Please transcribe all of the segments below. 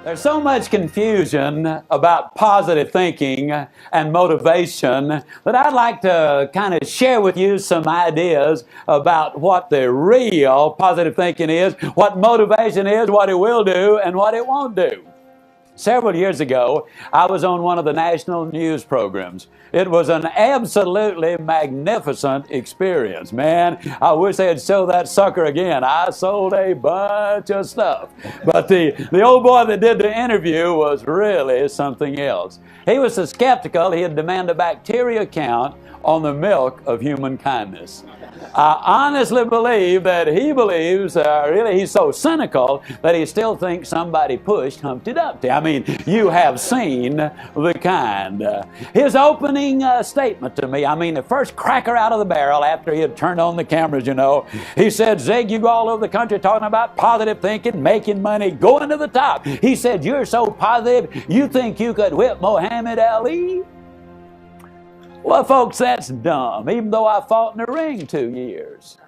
There's so much confusion about positive thinking and motivation that I'd like to kind of share with you some ideas about what the real positive thinking is, what motivation is, what it will do, and what it won't do. Several years ago, I was on one of the national news programs. It was an absolutely magnificent experience. Man, I wish they'd show that sucker again. I sold a bunch of stuff. But the old boy that did the interview was really something else. He was so skeptical, he'd demand a bacteria count on the milk of human kindness. I honestly believe that he believes, really he's so cynical that he still thinks somebody pushed Humpty Dumpty. I mean, you have seen the kind. His opening statement to me, the first cracker out of the barrel after he had turned on the cameras, he said, "Zig, you go all over the country talking about positive thinking, making money, going to the top." He said, "You're so positive, you think you could whip Muhammad Ali?" Well, folks, that's dumb, even though I fought in the ring 2 years.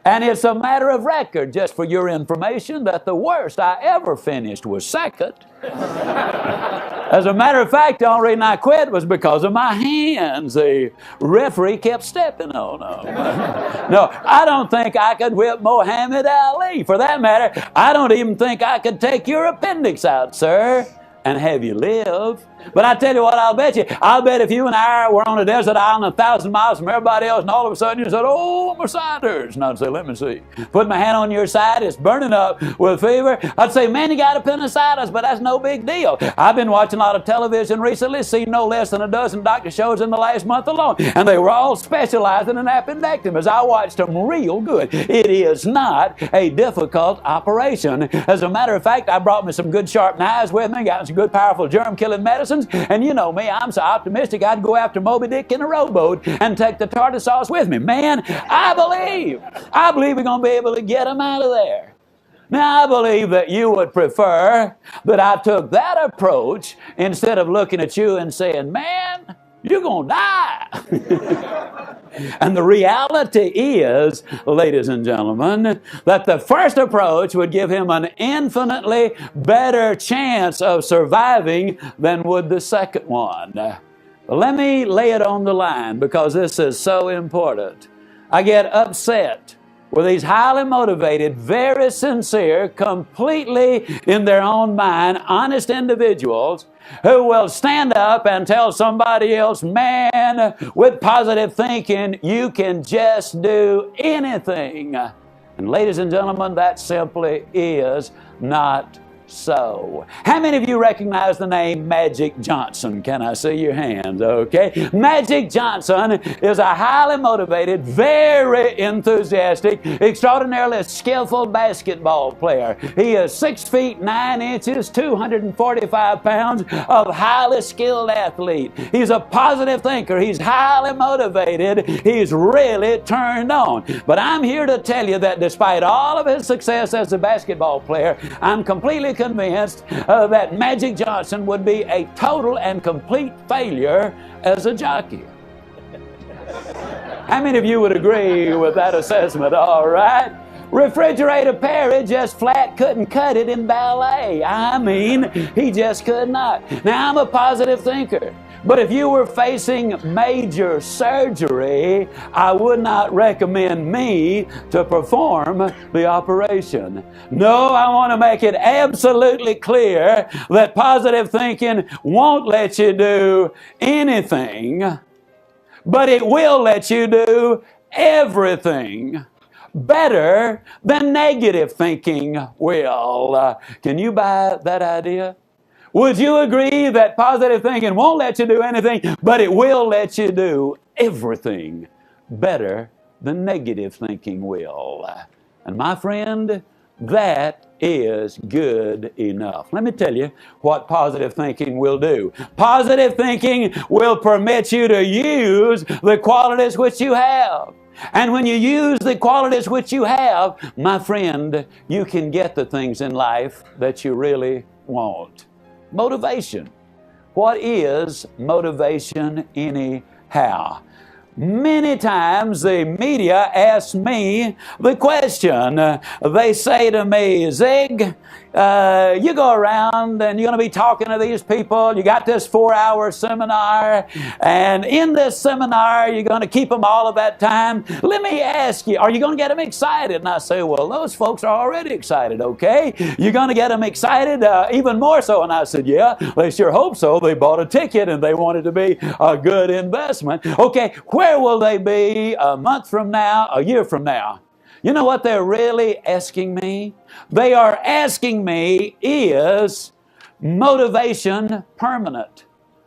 And it's a matter of record, just for your information, that the worst I ever finished was second. As a matter of fact, the only reason I quit was because of my hands. The referee kept stepping on them. No, I don't think I could whip Muhammad Ali. For that matter, I don't even think I could take your appendix out, sir, and have you live. But I tell you what, I'll bet you. I'll bet if you and I were on a desert island 1,000 miles from everybody else, and all of a sudden you said, "Oh, my side hurts," and I'd say, "Let me see." Put my hand on your side, it's burning up with fever. I'd say, "Man, you got appendicitis," but that's no big deal. I've been watching a lot of television recently, seen no less than a dozen doctor shows in the last month alone, and they were all specializing in appendectomies. I watched them real good. It is not a difficult operation. As a matter of fact, I brought me some good sharp knives with me, got some good powerful germ-killing medicines. And you know me, I'm so optimistic I'd go after Moby Dick in a rowboat and take the tartar sauce with me. Man, I believe we're going to be able to get them out of there. Now, I believe that you would prefer that I took that approach instead of looking at you and saying, "Man, you're going to die." And the reality is, ladies and gentlemen, that the first approach would give him an infinitely better chance of surviving than would the second one. Let me lay it on the line because this is so important. I get upset with these highly motivated, very sincere, completely in their own mind, honest individuals who will stand up and tell somebody else, "Man, with positive thinking, you can just do anything." And ladies and gentlemen, that simply is not so. How many of you recognize the name Magic Johnson? Can I see your hands? Okay. Magic Johnson is a highly motivated, very enthusiastic, extraordinarily skillful basketball player. He is 6 feet 9 inches, 245 pounds of highly skilled athlete. He's a positive thinker. He's highly motivated. He's really turned on. But I'm here to tell you that despite all of his success as a basketball player, I'm completely convinced that Magic Johnson would be a total and complete failure as a jockey. How many of you would agree with that assessment? All right. Refrigerator Perry just flat couldn't cut it in ballet. He just could not. Now, I'm a positive thinker. But if you were facing major surgery, I would not recommend me to perform the operation. No, I want to make it absolutely clear that positive thinking won't let you do anything, but it will let you do everything better than negative thinking will. Can you buy that idea? Would you agree that positive thinking won't let you do anything, but it will let you do everything better than negative thinking will? And my friend, that is good enough. Let me tell you what positive thinking will do. Positive thinking will permit you to use the qualities which you have. And when you use the qualities which you have, my friend, you can get the things in life that you really want. Motivation. What is motivation anyhow? Many times the media asks me the question. They say to me, Zig, you go around and you're going to be talking to these people. You got this 4-hour seminar, and in this seminar you're going to keep them all of that time. Let me ask you, are you going to get them excited? And I say, well, those folks are already excited, okay? You're going to get them excited even more so. And I said, yeah, they sure hope so. They bought a ticket and they want it to be a good investment. Okay, where will they be a month from now, a year from now? You know what they're really asking me? They are asking me, is motivation permanent?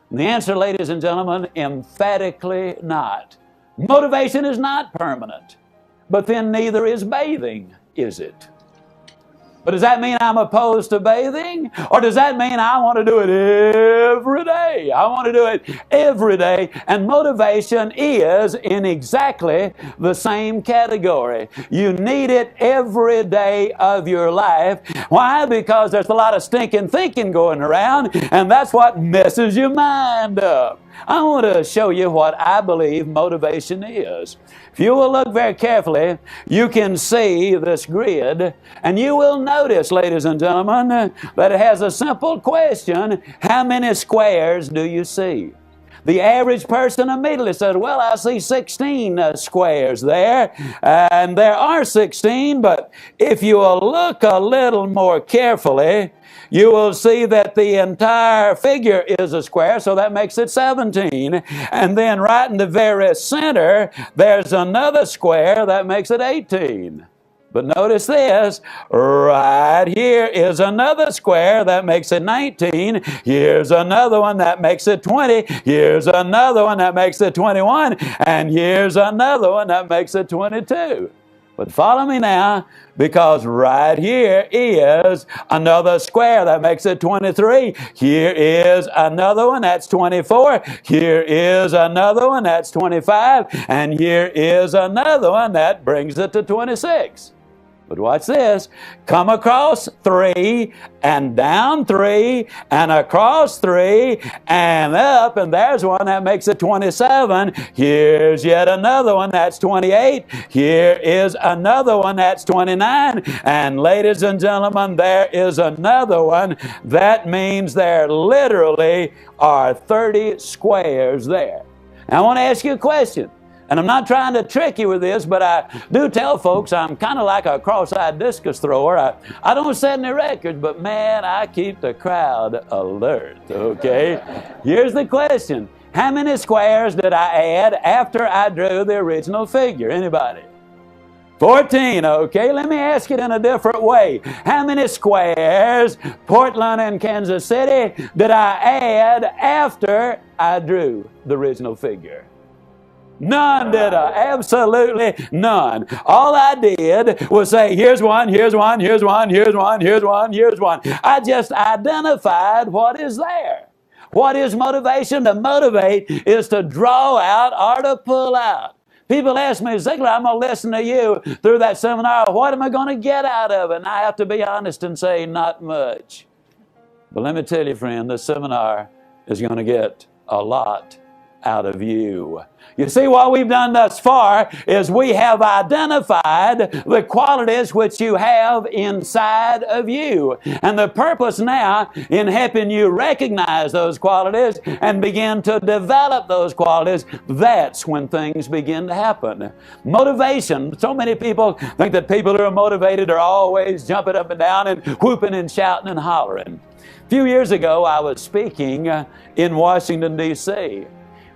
And the answer, ladies and gentlemen, emphatically not. Motivation is not permanent. But then neither is bathing, is it? But does that mean I'm opposed to bathing? Or does that mean I want to do it every day? I want to do it every day. And motivation is in exactly the same category. You need it every day of your life. Why? Because there's a lot of stinking thinking going around, and that's what messes your mind up. I want to show you what I believe motivation is. If you will look very carefully, you can see this grid, and you will notice, ladies and gentlemen, that it has a simple question: how many squares do you see? The average person immediately said, well, I see 16 squares there, and there are 16, but if you will look a little more carefully, you will see that the entire figure is a square, so that makes it 17. And then right in the very center, there's another square that makes it 18. But notice this, right here is another square that makes it 19. Here's another one that makes it 20. Here's another one that makes it 21. And here's another one that makes it 22. But follow me now, because right here is another square that makes it 23. Here is another one that's 24. Here is another one that's 25. And here is another one that brings it to 26. But watch this. Come across 3 and down 3 and across 3 and up, and there's one that makes it 27. Here's yet another one that's 28. Here is another one that's 29. And ladies and gentlemen, there is another one. That means there literally are 30 squares there. Now I want to ask you a question. And I'm not trying to trick you with this, but I do tell folks I'm kind of like a cross-eyed discus thrower. I don't set any records, but man, I keep the crowd alert, okay? Here's the question. How many squares did I add after I drew the original figure? Anybody? 14, okay? Let me ask it in a different way. How many squares, Portland and Kansas City, did I add after I drew the original figure? None, did I? Absolutely none. All I did was say, here's one, here's one, here's one, here's one, here's one, here's one. I just identified what is there. What is motivation? To motivate is to draw out or to pull out. People ask me, Ziglar, I'm going to listen to you through that seminar. What am I going to get out of it? And I have to be honest and say, not much. But let me tell you, friend, this seminar is going to get a lot out of you. You see, what we've done thus far is we have identified the qualities which you have inside of you. And the purpose now in helping you recognize those qualities and begin to develop those qualities, that's when things begin to happen. Motivation. So many people think that people who are motivated are always jumping up and down and whooping and shouting and hollering. A few years ago, I was speaking in Washington, D.C.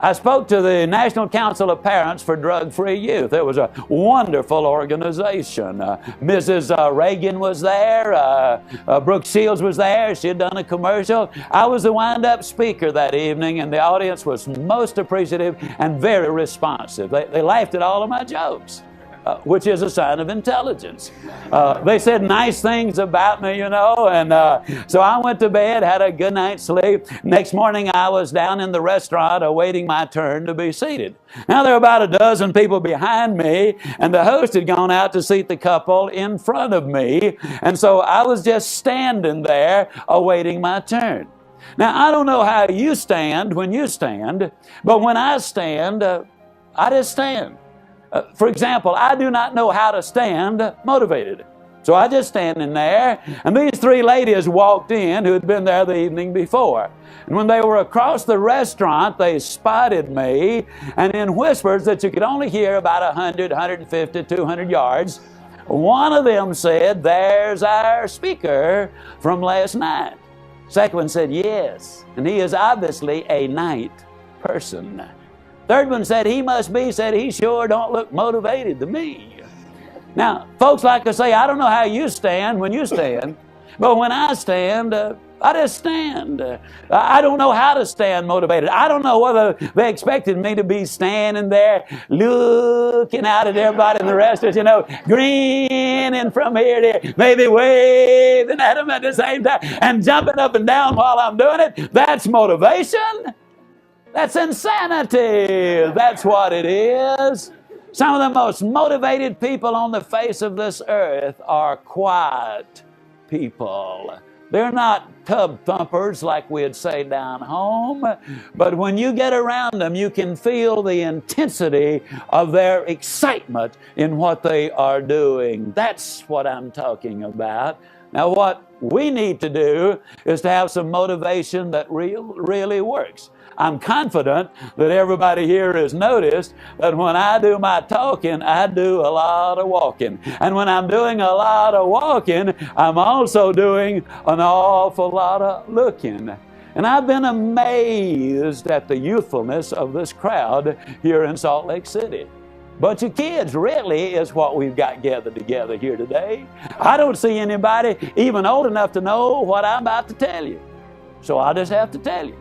I spoke to the National Council of Parents for Drug-Free Youth. It was a wonderful organization. Mrs. Reagan was there. Brooke Shields was there. She had done a commercial. I was the wind-up speaker that evening, and the audience was most appreciative and very responsive. They laughed at all of my jokes. Which is a sign of intelligence. They said nice things about me, you know, and so I went to bed, had a good night's sleep. Next morning, I was down in the restaurant awaiting my turn to be seated. Now, there were about a dozen people behind me, and the host had gone out to seat the couple in front of me, and so I was just standing there awaiting my turn. Now, I don't know how you stand when you stand, but when I stand, I just stand. For example, I do not know how to stand motivated. So I just stand in there, and these three ladies walked in who had been there the evening before. And when they were across the restaurant, they spotted me, and in whispers that you could only hear about 100, 150, 200 yards, one of them said, "There's our speaker from last night." Second one said, "Yes, and he is obviously a night person." Third one said, said he sure don't look motivated to me. Now, folks like to say, I don't know how you stand when you stand, but when I stand, I just stand. I don't know how to stand motivated. I don't know whether they expected me to be standing there looking out at everybody in the restaurant, grinning from here to here, maybe waving at them at the same time and jumping up and down while I'm doing it. That's motivation. That's insanity. That's what it is. Some of the most motivated people on the face of this earth are quiet people. They're not tub thumpers like we'd say down home, but when you get around them, you can feel the intensity of their excitement in what they are doing. That's what I'm talking about. Now, what we need to do is to have some motivation that really works. I'm confident that everybody here has noticed that when I do my talking, I do a lot of walking. And when I'm doing a lot of walking, I'm also doing an awful lot of looking. And I've been amazed at the youthfulness of this crowd here in Salt Lake City. Bunch of kids really is what we've got gathered together here today. I don't see anybody even old enough to know what I'm about to tell you. So I just have to tell you.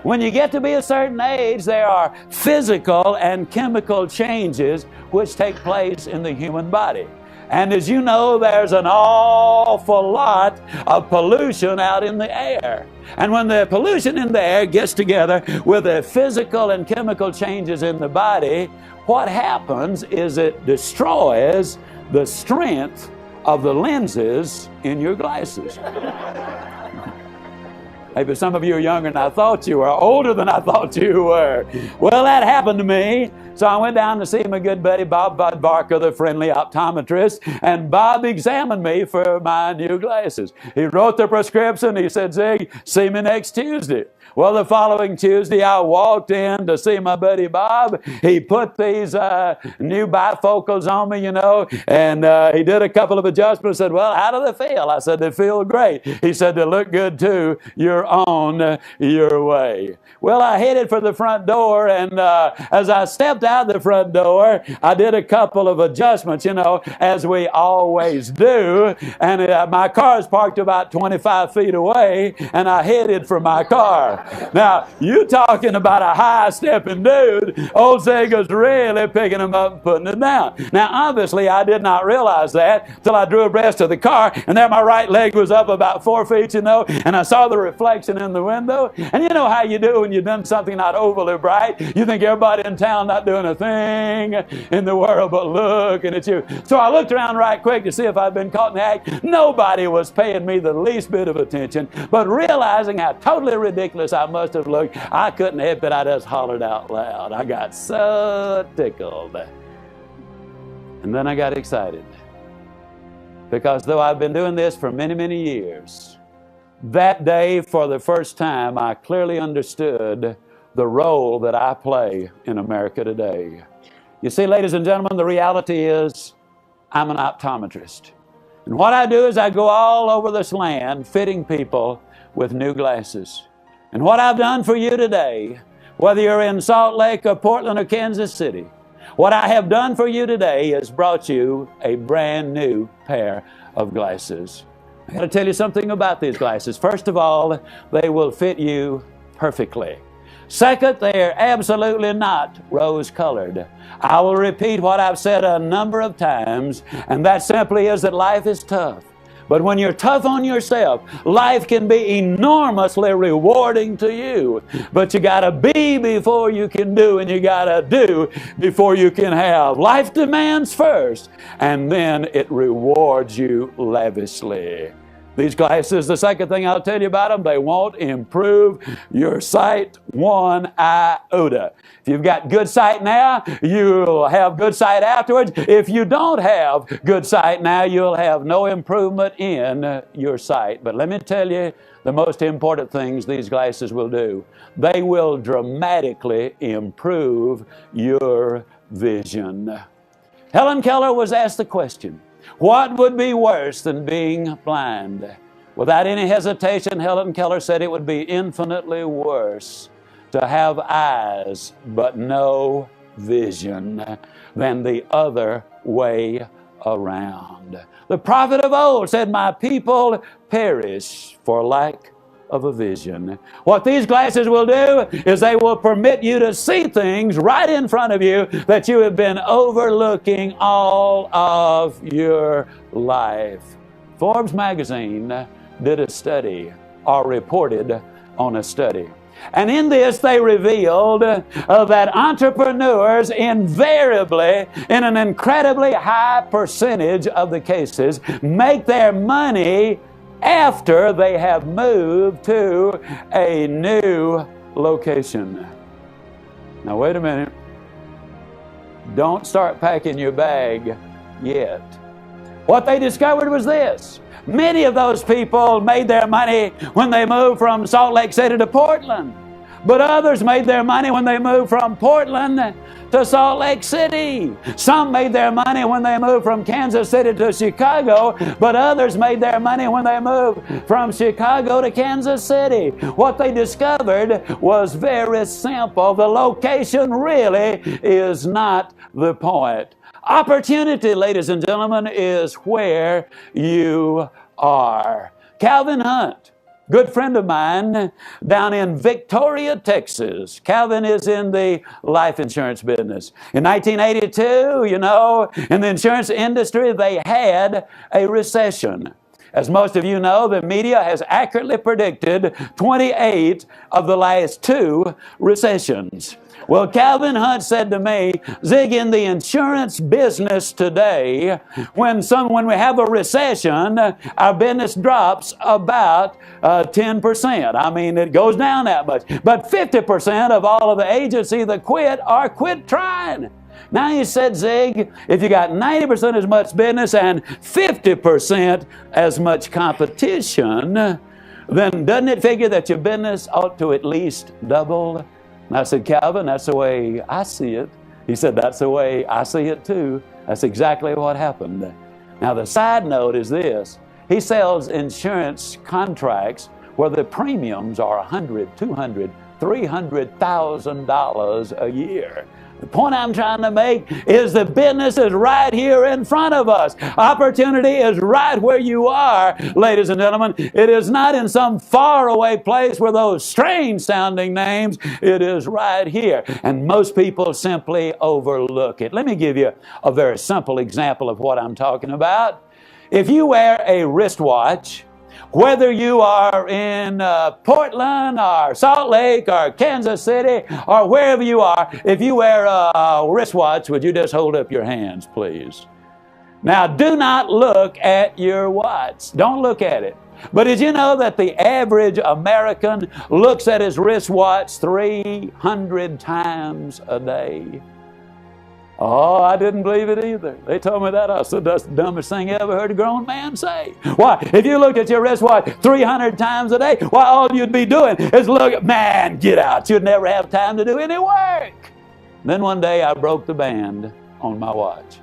When you get to be a certain age, there are physical and chemical changes which take place in the human body. And as you know, there's an awful lot of pollution out in the air. And when the pollution in the air gets together with the physical and chemical changes in the body, what happens is it destroys the strength of the lenses in your glasses. Maybe some of you are younger than I thought you were, older than I thought you were. Well, that happened to me. So I went down to see my good buddy Bob Barker, the friendly optometrist, and Bob examined me for my new glasses. He wrote the prescription. He said, "Zig, see me next Tuesday." Well, the following Tuesday, I walked in to see my buddy Bob. He put these new bifocals on me, and he did a couple of adjustments. Said, "Well, how do they feel?" I said, "They feel great." He said, "They look good too. You're on your way." Well, I headed for the front door, and as I stepped out the front door, I did a couple of adjustments, as we always do. And my car is parked about 25 feet away, and I headed for my car. Now, you talking about a high-stepping dude, old Ziglar's really picking him up and putting it down. Now, obviously, I did not realize that till I drew abreast of the car, and there my right leg was up about 4 feet, and I saw the reflection in the window. And you know how you do when you've done something not overly bright. You think everybody in town not doing a thing in the world but looking at you. So I looked around right quick to see if I'd been caught in the act. Nobody was paying me the least bit of attention, but realizing how totally ridiculous I must have looked, I couldn't help it. I just hollered out loud. I got so tickled. And then I got excited. Because though I've been doing this for many, many years, that day for the first time I clearly understood the role that I play in America today. You see, ladies and gentlemen, the reality is I'm an optometrist. And what I do is I go all over this land fitting people with new glasses. And what I've done for you today, whether you're in Salt Lake or Portland or Kansas City, what I have done for you today is brought you a brand new pair of glasses. I got to tell you something about these glasses. First of all, they will fit you perfectly. Second, they are absolutely not rose-colored. I will repeat what I've said a number of times, and that simply is that life is tough. But when you're tough on yourself, life can be enormously rewarding to you. But you got to be before you can do, and you got to do before you can have. Life demands first, and then it rewards you lavishly. These glasses, the second thing I'll tell you about them, they won't improve your sight one iota. If you've got good sight now, you'll have good sight afterwards. If you don't have good sight now, you'll have no improvement in your sight. But let me tell you the most important things these glasses will do. They will dramatically improve your vision. Helen Keller was asked the question, what would be worse than being blind? Without any hesitation, Helen Keller said it would be infinitely worse to have eyes but no vision than the other way around. The prophet of old said, my people perish for lack of a vision. What these glasses will do is they will permit you to see things right in front of you that you have been overlooking all of your life. Forbes magazine did a study, or reported on a study. And in this, they revealed that entrepreneurs invariably, in an incredibly high percentage of the cases, make their money after they have moved to a new location. Now, wait a minute. Don't start packing your bag yet. What they discovered was this. Many of those people made their money when they moved from Salt Lake City to Portland. But others made their money when they moved from Portland to Salt Lake City. Some made their money when they moved from Kansas City to Chicago, but others made their money when they moved from Chicago to Kansas City. What they discovered was very simple. The location really is not the point. Opportunity, ladies and gentlemen, is where you are. Calvin Hunt, good friend of mine down in Victoria, Texas. Calvin is in the life insurance business. In 1982, in the insurance industry, they had a recession. As most of you know, the media has accurately predicted 28 of the last 2 recessions. Well, Calvin Hunt said to me, Zig, in the insurance business today, when we have a recession, our business drops about 10%. I mean, it goes down that much. But 50% of all of the agents either quit or quit trying. Now he said, Zig, if you got 90% as much business and 50% as much competition, then doesn't it figure that your business ought to at least double? And I said, Calvin, that's the way I see it. He said, that's the way I see it too. That's exactly what happened. Now the side note is this. He sells insurance contracts where the premiums are $100,000, $200,000, $300,000 a year. The point I'm trying to make is the business is right here in front of us. Opportunity is right where you are, ladies and gentlemen. It is not in some faraway place with those strange sounding names. It is right here. And most people simply overlook it. Let me give you a very simple example of what I'm talking about. If you wear a wristwatch, whether you are in Portland or Salt Lake or Kansas City or wherever you are, if you wear a wristwatch, would you just hold up your hands, please? Now, do not look at your watch. Don't look at it. But did you know that the average American looks at his wristwatch 300 times a day? Oh, I didn't believe it either. They told me that. I said, that's the dumbest thing I ever heard a grown man say. Why, if you looked at your wristwatch 300 times a day, why, all you'd be doing is man, get out. You'd never have time to do any work. Then one day I broke the band on my watch.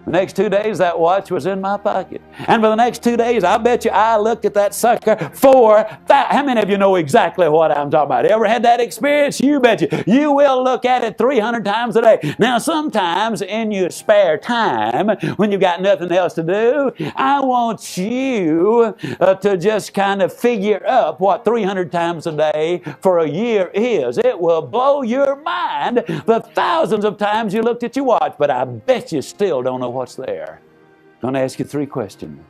The next 2 days, that watch was in my pocket. And for the next 2 days, I bet you I looked at that sucker how many of you know exactly what I'm talking about? Ever had that experience? You bet you. You will look at it 300 times a day. Now, sometimes in your spare time, when you've got nothing else to do, I want you to just kind of figure up what 300 times a day for a year is. It will blow your mind the thousands of times you looked at your watch, but I bet you still don't know what's there. I'm going to ask you 3 questions.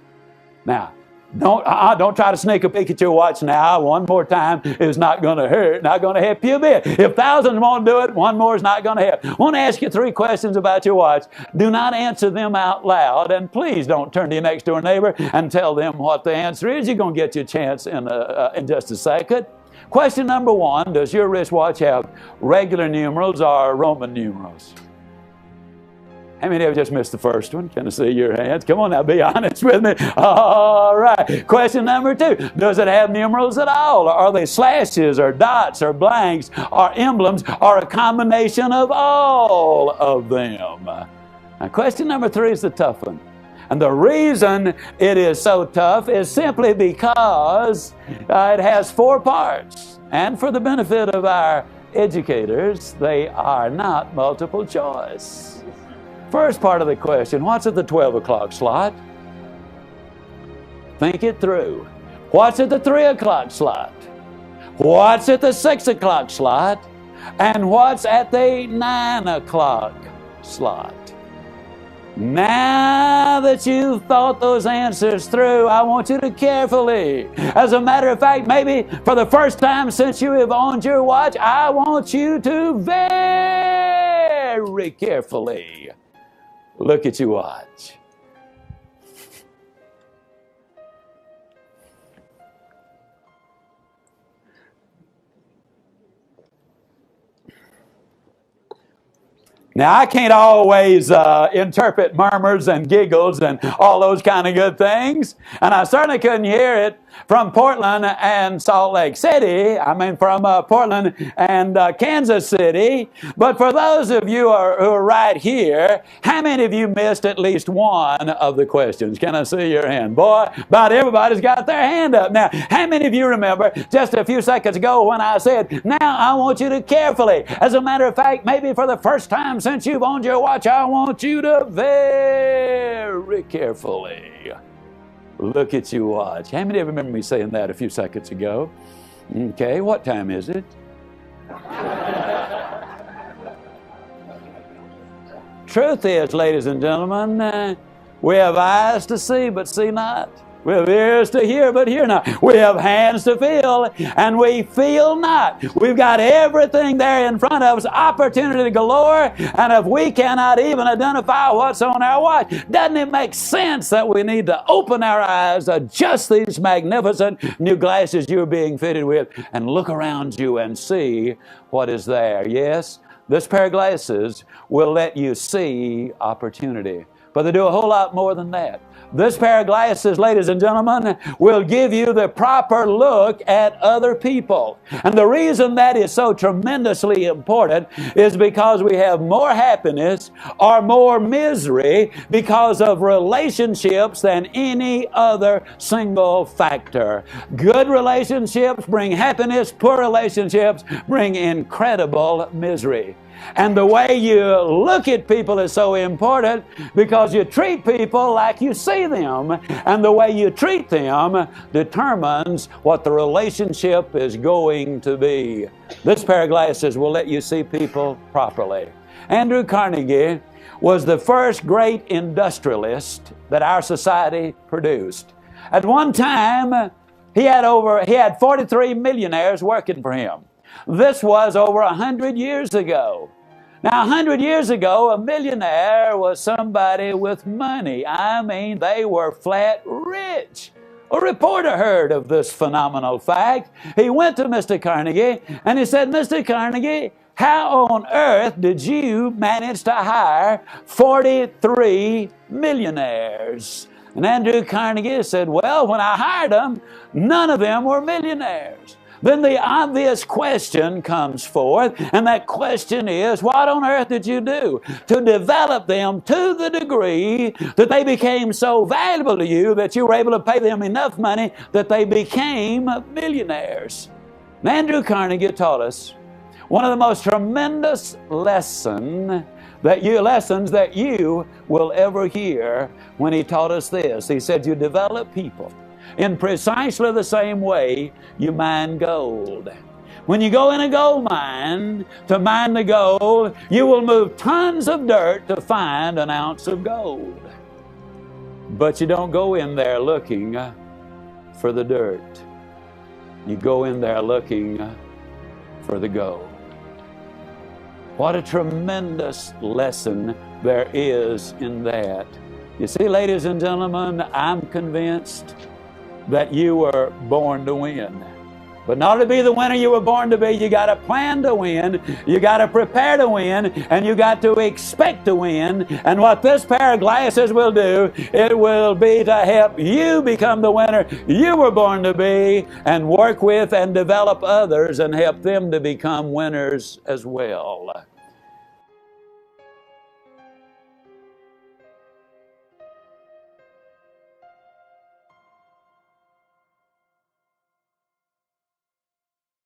Now, Don't try to sneak a peek at your watch now. One more time is not going to hurt, not going to help you a bit. If thousands won't do it, one more is not going to help. I want to ask you 3 questions about your watch. Do not answer them out loud, and please don't turn to your next door neighbor and tell them what the answer is. You're going to get your chance in just a second. Question number 1, does your wristwatch have regular numerals or Roman numerals? How many of you just missed the first one? Can I see your hands? Come on now, be honest with me. All right. Question number 2. Does it have numerals at all? Or are they slashes or dots or blanks or emblems or a combination of all of them? Now, question number 3 is the tough one. And the reason it is so tough is simply because it has 4 parts. And for the benefit of our educators, they are not multiple choice. First part of the question, what's at the 12 o'clock slot? Think it through. What's at the 3 o'clock slot? What's at the 6 o'clock slot? And what's at the 9 o'clock slot? Now that you've thought those answers through, I want you to carefully, as a matter of fact, maybe for the first time since you have owned your watch, I want you to very carefully look at your watch. Now, I can't always interpret murmurs and giggles and all those kind of good things. And I certainly couldn't hear it from Portland and Salt Lake City. From Portland and Kansas City. But for those of you who are right here, how many of you missed at least one of the questions? Can I see your hand? Boy, about everybody's got their hand up. Now, how many of you remember just a few seconds ago when I said, now I want you to carefully, as a matter of fact, maybe for the first time since you've owned your watch, I want you to very carefully look at your watch. How many of you remember me saying that a few seconds ago? Okay, what time is it? Truth is, ladies and gentlemen, we have eyes to see but see not. We have ears to hear, but hear not. We have hands to feel, and we feel not. We've got everything there in front of us, opportunity galore, and if we cannot even identify what's on our watch, doesn't it make sense that we need to open our eyes, adjust these magnificent new glasses you're being fitted with, and look around you and see what is there? Yes, this pair of glasses will let you see opportunity, but they do a whole lot more than that. This pair of glasses, ladies and gentlemen, will give you the proper look at other people. And the reason that is so tremendously important is because we have more happiness or more misery because of relationships than any other single factor. Good relationships bring happiness, poor relationships bring incredible misery. And the way you look at people is so important because you treat people like you see them. And the way you treat them determines what the relationship is going to be. This pair of glasses will let you see people properly. Andrew Carnegie was the first great industrialist that our society produced. At one time, he had 43 millionaires working for him. This was over 100 years ago. Now, 100 years ago, a millionaire was somebody with money. They were flat rich. A reporter heard of this phenomenal fact. He went to Mr. Carnegie and he said, Mr. Carnegie, how on earth did you manage to hire 43 millionaires? And Andrew Carnegie said, well, when I hired them, none of them were millionaires. Then the obvious question comes forth, and that question is, what on earth did you do to develop them to the degree that they became so valuable to you that you were able to pay them enough money that they became millionaires? And Andrew Carnegie taught us one of the most tremendous lessons that you will ever hear when he taught us this. He said, you develop people in precisely the same way you mine gold. When you go in a gold mine to mine the gold, you will move tons of dirt to find an ounce of gold. But you don't go in there looking for the dirt. You go in there looking for the gold. What a tremendous lesson there is in that. You see, ladies and gentlemen, I'm convinced that you were born to win. But in order to be the winner you were born to be, you got to plan to win, you got to prepare to win, and you got to expect to win. And what this pair of glasses will do, it will be to help you become the winner you were born to be, and work with and develop others and help them to become winners as well.